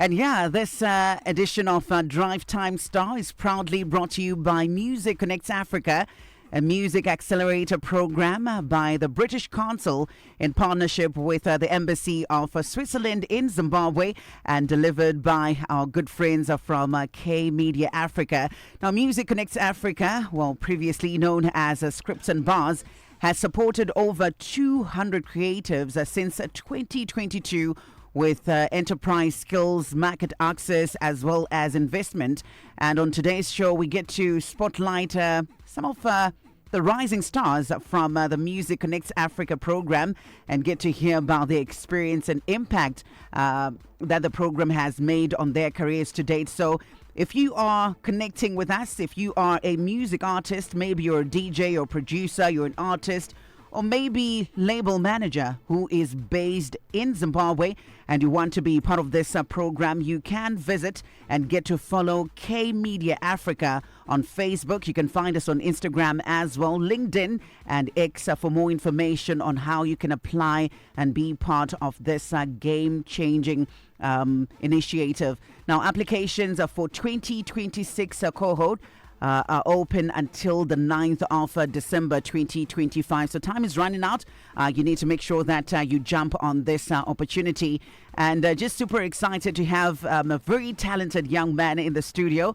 And yeah, this edition of Drive Time Star is proudly brought to you by Music Connects Africa, a music accelerator program by the British Council in partnership with the Embassy of Switzerland in Zimbabwe and delivered by our good friends from K.V.G Africa. Now, Music Connects Africa, well, previously known as Scripts and Bars, has supported over 200 creatives since 2022 with enterprise skills, market access, as well as investment. And on today's show, we get to spotlight some of the rising stars from the Music Connects Africa program and get to hear about the experience and impact that the program has made on their careers to date. So if you are connecting with us, if you are a music artist, maybe you're a DJ or producer, you're an artist, or maybe label manager who is based in Zimbabwe and you want to be part of this program, you can visit and get to follow K.V.G Africa on Facebook. You can find us on Instagram as well, LinkedIn and X for more information on how you can apply and be part of this game-changing initiative. Now, applications for 2026 cohort are open until the 9th of December 2025. So time is running out. You need to make sure that you jump on this opportunity. And just super excited to have a very talented young man in the studio.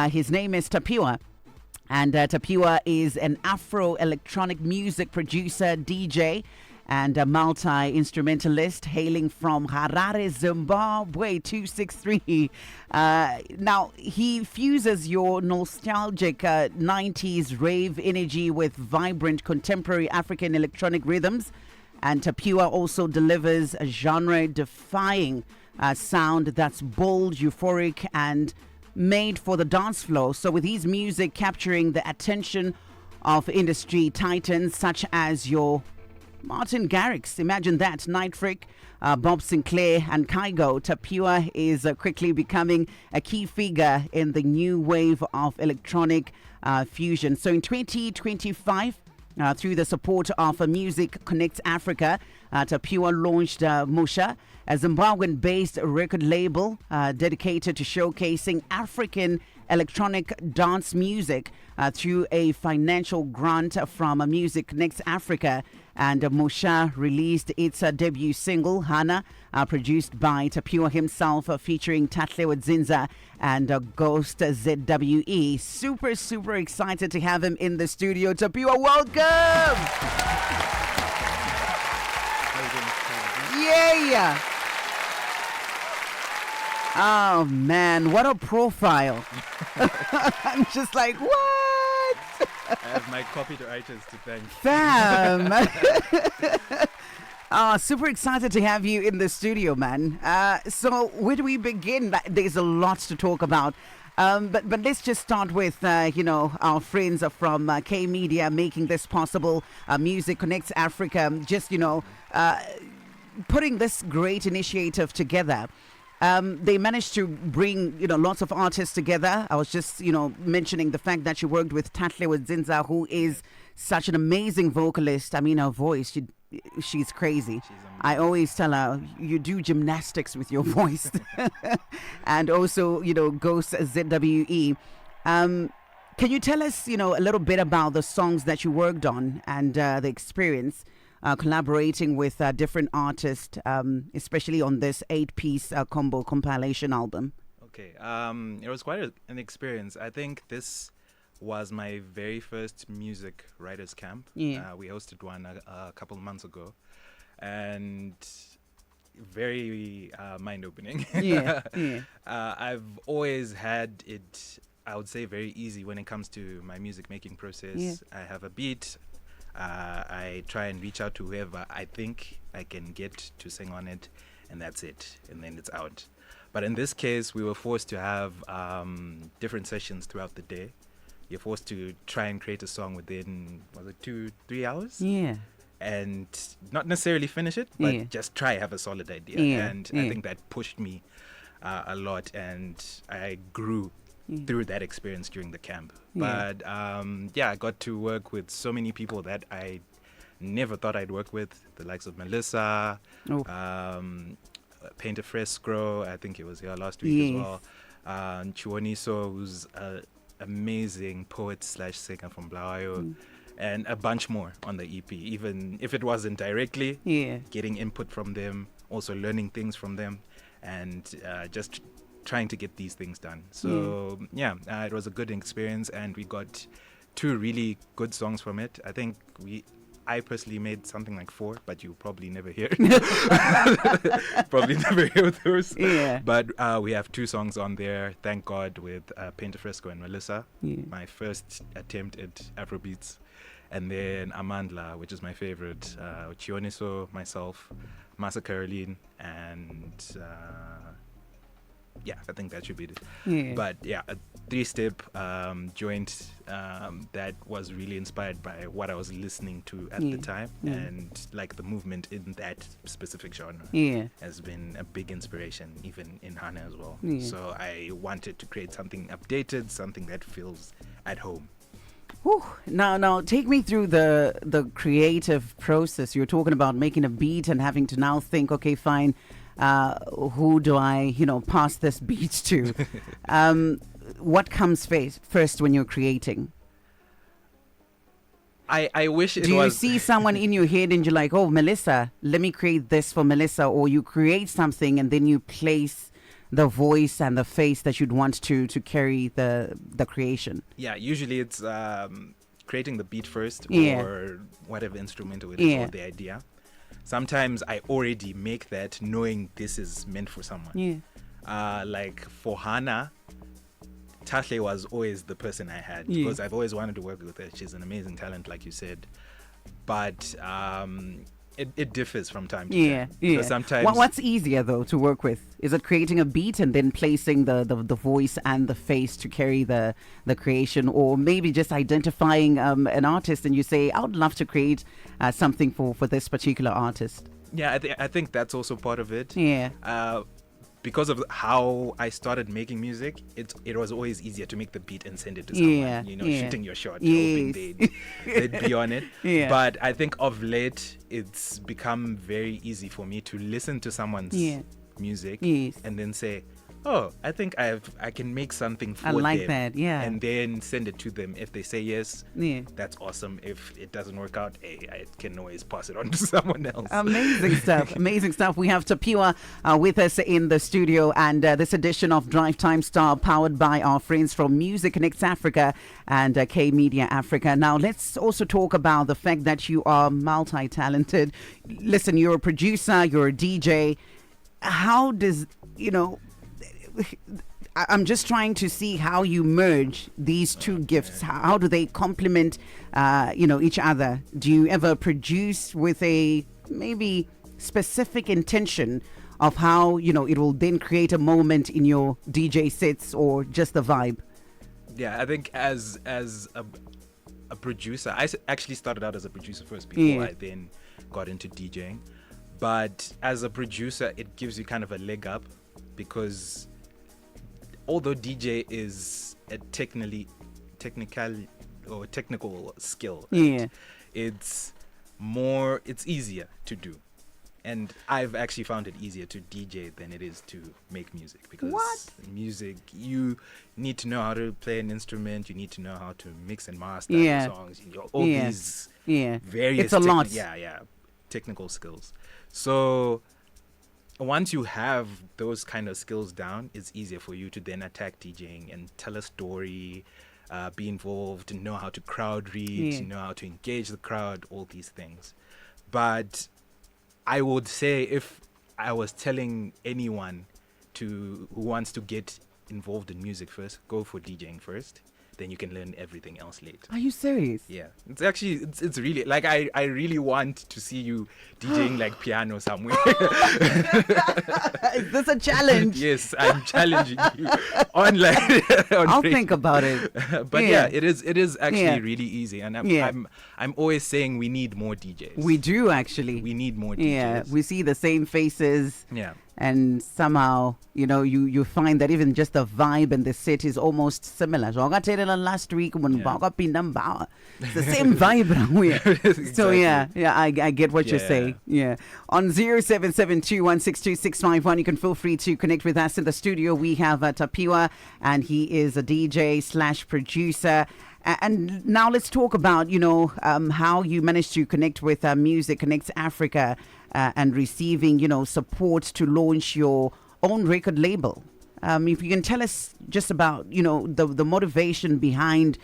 His name is Tapiwa. And Tapiwa is an Afro-electronic music producer, DJ, and a multi-instrumentalist hailing from Harare, Zimbabwe 263. Now, he fuses your nostalgic 90s rave energy with vibrant contemporary African electronic rhythms. And Tapiwa also delivers a genre-defying sound that's bold, euphoric, and made for the dance floor. So with his music capturing the attention of industry titans such as your Martin Garrix, imagine that, Night Freak, Bob Sinclair and Kygo, Tapiwa is quickly becoming a key figure in the new wave of electronic fusion. So in 2025, through the support of Music Connects Africa, Tapiwa launched Musha, a Zimbabwean-based record label dedicated to showcasing African electronic dance music through a financial grant from Music Connects Africa. And Musha released its debut single, Hana, produced by Tapiwa himself, featuring Tatle Zinza and Ghost ZWE. Super excited to have him in the studio. Tapiwa, welcome! Yeah! Oh, man, what a profile. I'm just like, what? I have my copywriters to thank. Fam! Super excited to have you in the studio, man. So where do we begin? There's a lot to talk about. But let's just start with, our friends from K.V.G making this possible. Music Connects Africa, just, putting this great initiative together. They managed to bring, lots of artists together. I was just, mentioning the fact that you worked with Tatle Zinza, who is such an amazing vocalist. I mean, her voice, she's crazy. I always tell her, you do gymnastics with your voice. And also, Ghost ZWE. Can you tell us, a little bit about the songs that you worked on and the experience? Collaborating with different artists, especially on this 8-piece combo compilation album. Okay, it was quite an experience. I think this was my very first music writers camp. Yeah. We hosted one a couple of months ago, and very mind-opening. Yeah. I've always had it, I would say, very easy when it comes to my music making process. Yeah. I have a beat. I try and reach out to whoever I think I can get to sing on it, and that's it, and then it's out. But in this case, we were forced to have different sessions throughout the day. You're forced to try and create a song within, was it 2-3 hours? Yeah. And not necessarily finish it, but just try have a solid idea. And I think that pushed me a lot, and I grew through that experience during the camp. But I got to work with so many people that I never thought I'd work with, the likes of Melissa, Painter Fresco, I think he was here last week as Yes. well. Chiwoniso, who's an amazing poet slash singer from Blawayo, and a bunch more on the EP. Even if it wasn't directly, Yeah. getting input from them, also learning things from them, and just trying to get these things done. So it was a good experience, and we got 2 really good songs from it. I think I personally made something like 4, but you'll probably never hear probably never hear those. Yeah. But we have 2 songs on there, thank God, with Painter Fresco and Melissa. Yeah. My first attempt at Afrobeats. And then Amandla, which is my favorite. Chioniso, myself, Masa Caroline, and I think that should be it. Yeah. But a 3-step joint that was really inspired by what I was listening to at the time, and like the movement in that specific genre has been a big inspiration, even in Hana as well. So I wanted to create something updated, something that feels at home. Whew. Now, take me through the creative process. You're talking about making a beat and having to now think, okay, fine, who do I, pass this beat to? What comes first when you're creating? I wish it was... Do you see someone in your head and you're like, oh, Melissa, let me create this for Melissa? Or you create something and then you place the voice and the face that you'd want to carry the creation? Yeah, usually it's creating the beat first, or whatever instrumental it is, or the idea. Sometimes I already make that knowing this is meant for someone. Like for Hana, Tashle was always the person I had, because I've always wanted to work with her. She's an amazing talent, like you said. But it differs from time to time. So sometimes what's easier though to work with? Is it creating a beat and then placing the voice and the face to carry the creation, or maybe just identifying an artist and you say, I would love to create something for this particular artist? Yeah, I think that's also part of it. Because of how I started making music, it was always easier to make the beat and send it to someone, shooting your shot, hoping they'd be on it. But I think of late, it's become very easy for me to listen to someone's music and then say, oh, I think I can make something for them. I like that, and then send it to them. If they say yes, that's awesome. If it doesn't work out, I can always pass it on to someone else. Amazing stuff. Amazing stuff. We have Tapiwa with us in the studio, and this edition of Drive Time Star powered by our friends from Music Connects Africa and K Media Africa. Now, let's also talk about the fact that you are multi-talented. Listen, you're a producer, you're a DJ. How does, I'm just trying to see how you merge these 2 gifts. How do they complement, each other? Do you ever produce with a maybe specific intention of how, it will then create a moment in your DJ sets, or just the vibe? Yeah, I think as a producer, I actually started out as a producer first before I then got into DJing. But as a producer, it gives you kind of a leg up, because although DJ is a technical skill, right? It's easier to do. And I've actually found it easier to DJ than it is to make music, because music, you need to know how to play an instrument, you need to know how to mix and master songs, all these various it's a lot. technical skills. So once you have those kind of skills down, it's easier for you to then attack DJing and tell a story, be involved, know how to crowd read, know how to engage the crowd, all these things. But I would say, if I was telling anyone who wants to get involved in music first, go for DJing first. Then you can learn everything else later. Are you serious? Yeah, it's actually it's really like I really want to see you DJing like piano somewhere. Is this a challenge? Yes, I'm challenging you online. I'll think about it. But it is actually really easy, and I'm always saying we need more DJs. We do actually. We need more DJs. Yeah, we see the same faces. Yeah. and somehow, you find that even just the vibe and the set is almost similar. So I got to last week when Yeah. it's the same vibe. Exactly. So yeah, I get what you're Yeah. saying. Yeah. On 0772162651, you can feel free to connect with us in the studio. We have Tapiwa, and he is a DJ/producer. And now let's talk about, how you managed to connect with Music Connects Africa and receiving, support to launch your own record label. If you can tell us just about, the motivation behind,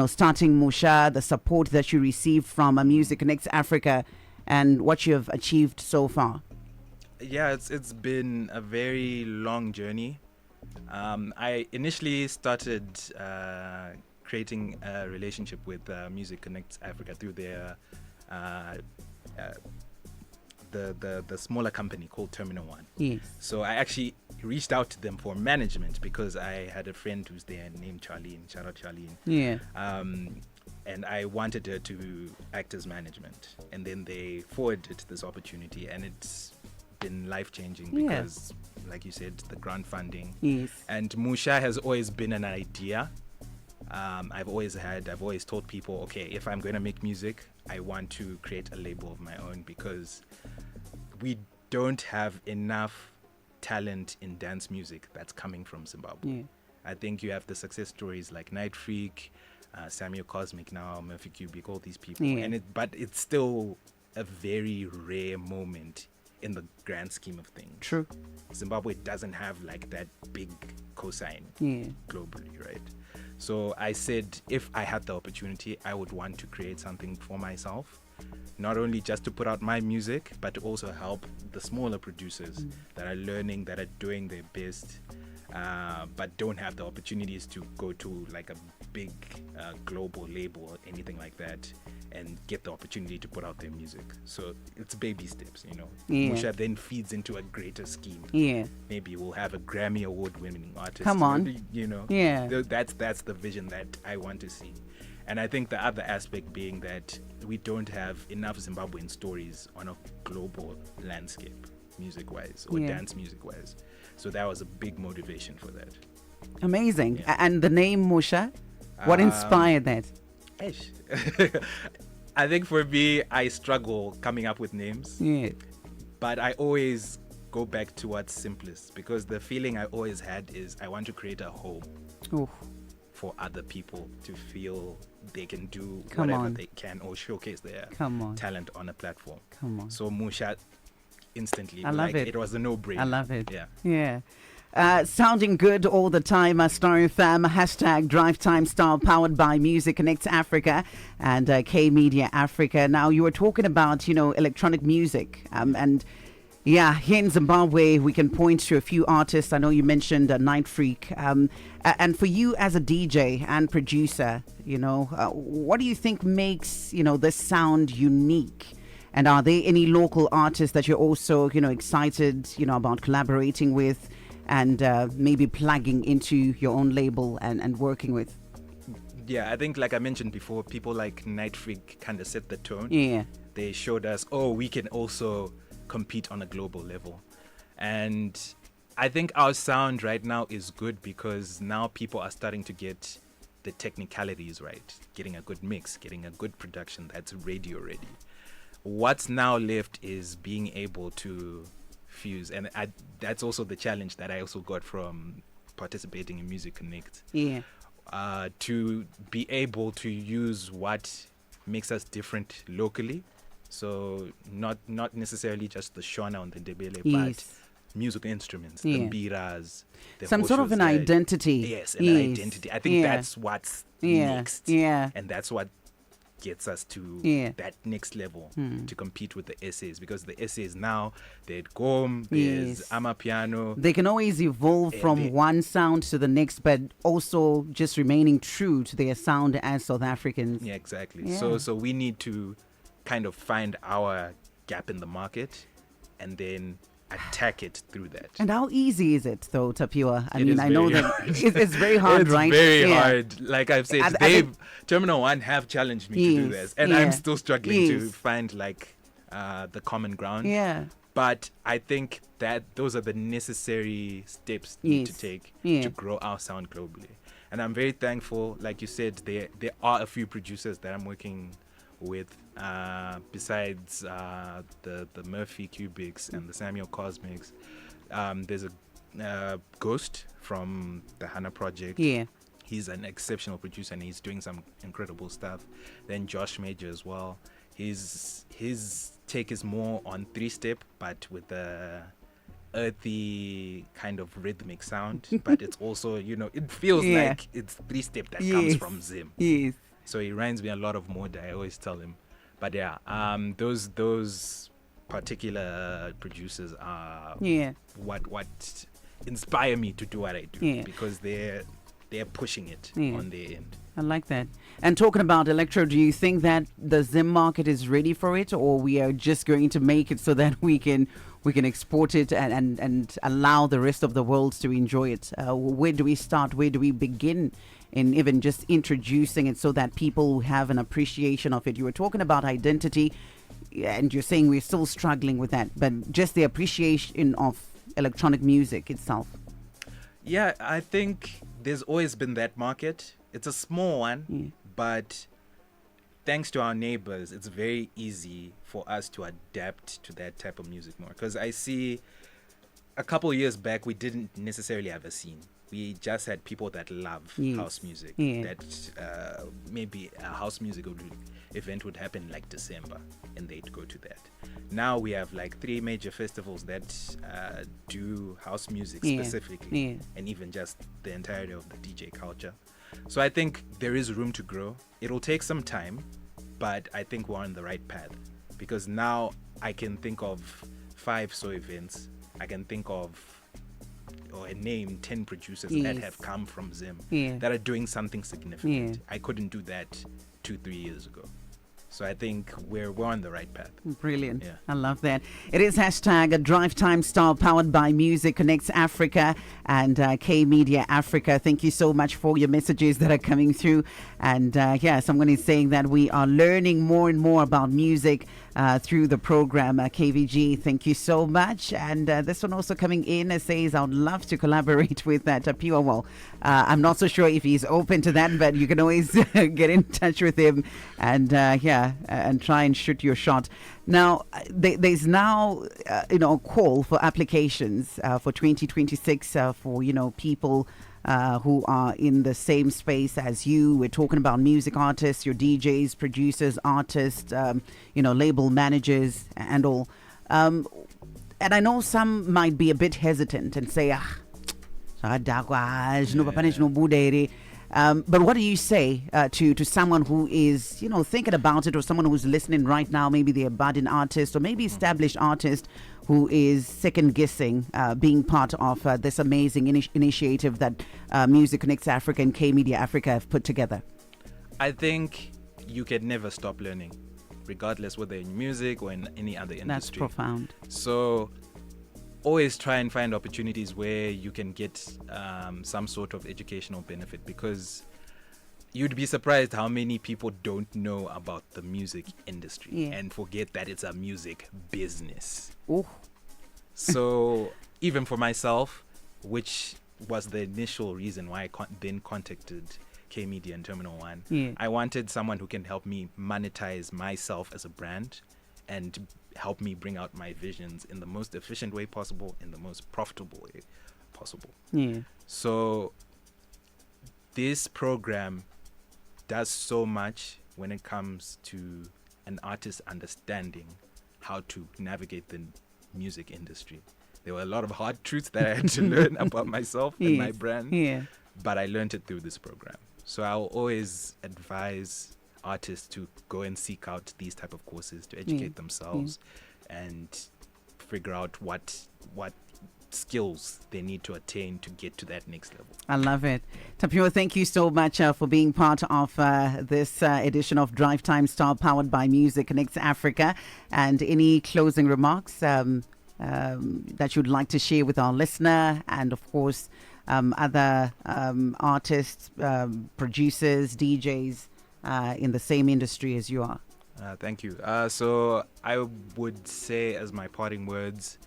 starting Musha, the support that you received from Music Connects Africa, and what you have achieved so far. Yeah, it's been a very long journey. I initially started creating a relationship with Music Connects Africa through their the smaller company called Terminal One. Yes. So I actually reached out to them for management because I had a friend who's there named Charlene. Shout out Charlene. Yeah. And I wanted her to act as management, and then they forwarded this opportunity, and it's been life-changing Yeah. because, like you said, the grant funding. Yes. And Musha has always been an idea. I've always told people, okay, if I'm going to make music, I want to create a label of my own because we don't have enough talent in dance music that's coming from Zimbabwe. Yeah. I think you have the success stories like Night Freak, Samuel Cosmic now, Murphy Cubic, all these people. Yeah. But it's still a very rare moment in the grand scheme of things. True. Zimbabwe doesn't have like that big cosign Yeah. globally, right? So I said if I had the opportunity, I would want to create something for myself, not only just to put out my music, but to also help the smaller producers that are learning, that are doing their best, but don't have the opportunities to go to like a big global label or anything like that and get the opportunity to put out their music. So it's baby steps, Yeah. Musha then feeds into a greater scheme. Yeah. Maybe we'll have a Grammy award winning artist. Come on. Yeah. That's the vision that I want to see. And I think the other aspect being that we don't have enough Zimbabwean stories on a global landscape, music wise or Yeah. dance music wise. So that was a big motivation for that. Amazing. Yeah. And the name Musha, what inspired that? Eish. I think for me, I struggle coming up with names, Yeah. but I always go back to what's simplest because the feeling I always had is I want to create a home Oh, for other people to feel they can do Come whatever on. they can or showcase their come on. talent on a platform. Come on. So Musha instantly, I love it. It was a no-brainer. I love it. Yeah. Yeah. Sounding good all the time. Star FM, hashtag Drive Time Star, powered by Music Connects Africa and K Media Africa. Now, you were talking about, electronic music. And yeah, here in Zimbabwe, we can point to a few artists. I know you mentioned Night Freak. And for you as a DJ and producer, what do you think makes, this sound unique? And are there any local artists that you're also, excited, about collaborating with and maybe plugging into your own label and working with? Yeah, I think like I mentioned before, people like Night Freak kind of set the tone. Yeah. They showed us, we can also compete on a global level. And I think our sound right now is good because now people are starting to get the technicalities right, getting a good mix, getting a good production that's radio ready. What's now left is being able to fuse, and that's also the challenge that I also got from participating in Music Connect. Yeah. To be able to use what makes us different locally, so not necessarily just the Shona and the Ndebele, Yes. but musical instruments, Yeah. the mbiras, the Some sort of an hoshos, identity. Yes, an Yes. identity. I think Yeah. that's what's Yeah. next, Yeah. and that's what gets us to Yeah. that next level to compete with the essays, because the essays now, there's Gom, there's Yes. Amapiano. They can always evolve from they- one sound to the next, but also just remaining true to their sound as South Africans. Yeah, exactly. Yeah. So we need to kind of find our gap in the market and then attack it through that. And how easy is it, though, Tapiwa? I It mean, is I know very that hard. it's very hard, It's right? very Yeah. hard. Like I've said, I think- Terminal One have challenged me to do Yes, this, and yeah. I'm still struggling to Yes. find like the common ground. Yeah. But I think that those are the necessary steps need to Yes. take Yeah. to grow our sound globally. And I'm very thankful, like you said, there are a few producers that I'm working with, besides the Murphy Cubics and the Samuel Cosmics. There's a Ghost from the Hana Project. Yeah. He's an exceptional producer and he's doing some incredible stuff. Then Josh Major as well. His take is more on 3-step, but with a earthy kind of rhythmic sound. But it's also, it feels Yeah. like it's 3-step that Yes. comes from Zim. Yes. So he reminds me a lot of Moda, I always tell him. But yeah, those particular producers are Yeah. what inspire me to do what I do, Yeah. because they're pushing it Yeah. on their end. I like that. And talking about electro, do you think that the Zim market is ready for it, or we are just going to make it so that we can export it and allow the rest of the world to enjoy it? Where do we start? Where do we begin in even just introducing it so that people have an appreciation of it? You were talking about identity, and you're saying we're still struggling with that, but just the appreciation of electronic music itself. Yeah, I think there's always been that market. It's a small one, but thanks to our neighbors, it's very easy for us to adapt to that type of music more. Because I see a couple of years back, we didn't necessarily have a scene. We just had people that love Yes. house music. Yeah. That maybe a house music event would happen like December, and they'd go to that. Now we have like 3 major festivals that do house music Yeah. specifically, Yeah. and even just the entirety of the DJ culture. So I think there is room to grow. It'll take some time, but I think we're on the right path, because now I can think of 5 so events. I can think of or name 10 producers that Yes. have come from Zim Yeah. that are doing something significant. Yeah. I couldn't do that 2-3 years ago. So I think we're on the right path. Brilliant. Yeah. I love that. It is hashtag a Drive Time Star powered by Music Connects Africa and K Media Africa. Thank you so much for your messages that are coming through. And someone is saying that we are learning more and more about music through the program. K.V.G, thank you so much. And this one also coming in says, I would love to collaborate with Tapiwa. Well, I'm not so sure if he's open to that, but you can always get in touch with him and and try and shoot your shot. Now, there's now a call for applications for 2026 for people who are in the same space as you. We're talking about music artists, your DJs, producers, artists, label managers, and all. And I know some might be a bit hesitant and say, but what do you say to someone who is, thinking about it, or someone who's listening right now, maybe the budding artist or maybe established artist who is second guessing being part of this amazing initiative that Music Connects Africa and K Media Africa have put together? I think you can never stop learning, regardless whether in music or in any other industry. That's profound. So always try and find opportunities where you can get some sort of educational benefit, because you'd be surprised how many people don't know about the music industry and forget that it's a music business. Ooh. So even for myself, which was the initial reason why I then contacted K Media and Terminal 1, I wanted someone who can help me monetize myself as a brand and help me bring out my visions in the most efficient way possible, in the most profitable way possible. So this program does so much when it comes to an artist understanding how to navigate the music industry. There were a lot of hard truths that I had to learn about myself and my brand, but I learned it through this program. So I'll always advise artists to go and seek out these type of courses to educate themselves and figure out what skills they need to attain to get to that next level. I love it. Tapiwa, thank you so much for being part of this edition of Drive Time Star powered by Music Connects Africa. And any closing remarks that you'd like to share with our listener, and of course other artists, producers, DJs in the same industry as you are? Thank you. So I would say, as my parting words,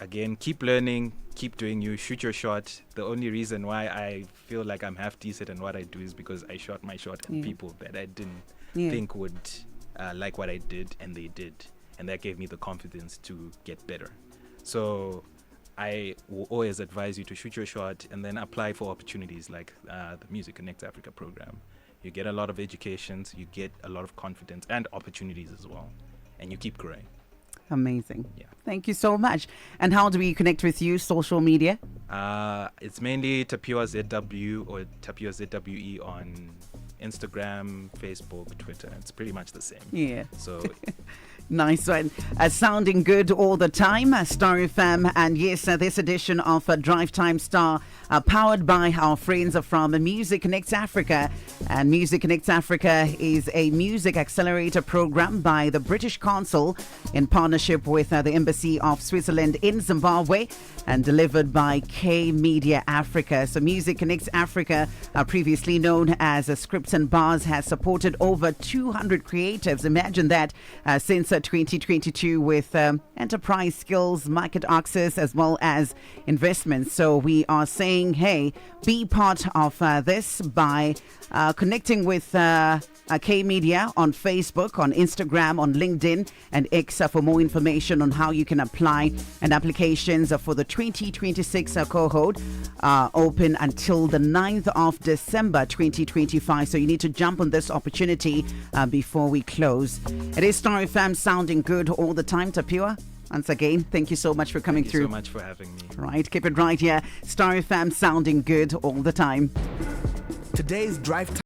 again, keep learning, keep doing you, shoot your shot. The only reason why I feel like I'm half decent in what I do is because I shot my shot at people that I didn't think would like what I did, and they did. And that gave me the confidence to get better. So I will always advise you to shoot your shot and then apply for opportunities like the Music Connects Africa program. You get a lot of educations, you get a lot of confidence and opportunities as well, and you keep growing. Amazing. Yeah. Thank you so much. And how do we connect with you? Social media? It's mainly Tapiwa ZW or Tapiwa ZWE on Instagram, Facebook, Twitter. It's pretty much the same. Yeah. So Nice one. Sounding good all the time. Star FM. And yes, this edition of Drive Time Star, powered by our friends from Music Connects Africa. And Music Connects Africa is a music accelerator program by the British Council in partnership with the Embassy of Switzerland in Zimbabwe, and delivered by K.V.G Africa. So Music Connects Africa, previously known as Scripts and Bars, has supported over 200 creatives. Imagine that, since 2022, with enterprise skills, market access, as well as investments. So we are saying, hey, be part of this by connecting with K Media on Facebook, on Instagram, on LinkedIn, and X for more information on how you can apply. And applications for the 2026 cohort open until the 9th of December 2025. So you need to jump on this opportunity before we close. It is Star FM, sounding good all the time. Tapiwa, once again, thank you so much for coming through. Thank you so much for having me. Right, keep it right here. Star FM, sounding good all the time. Today's Drive Time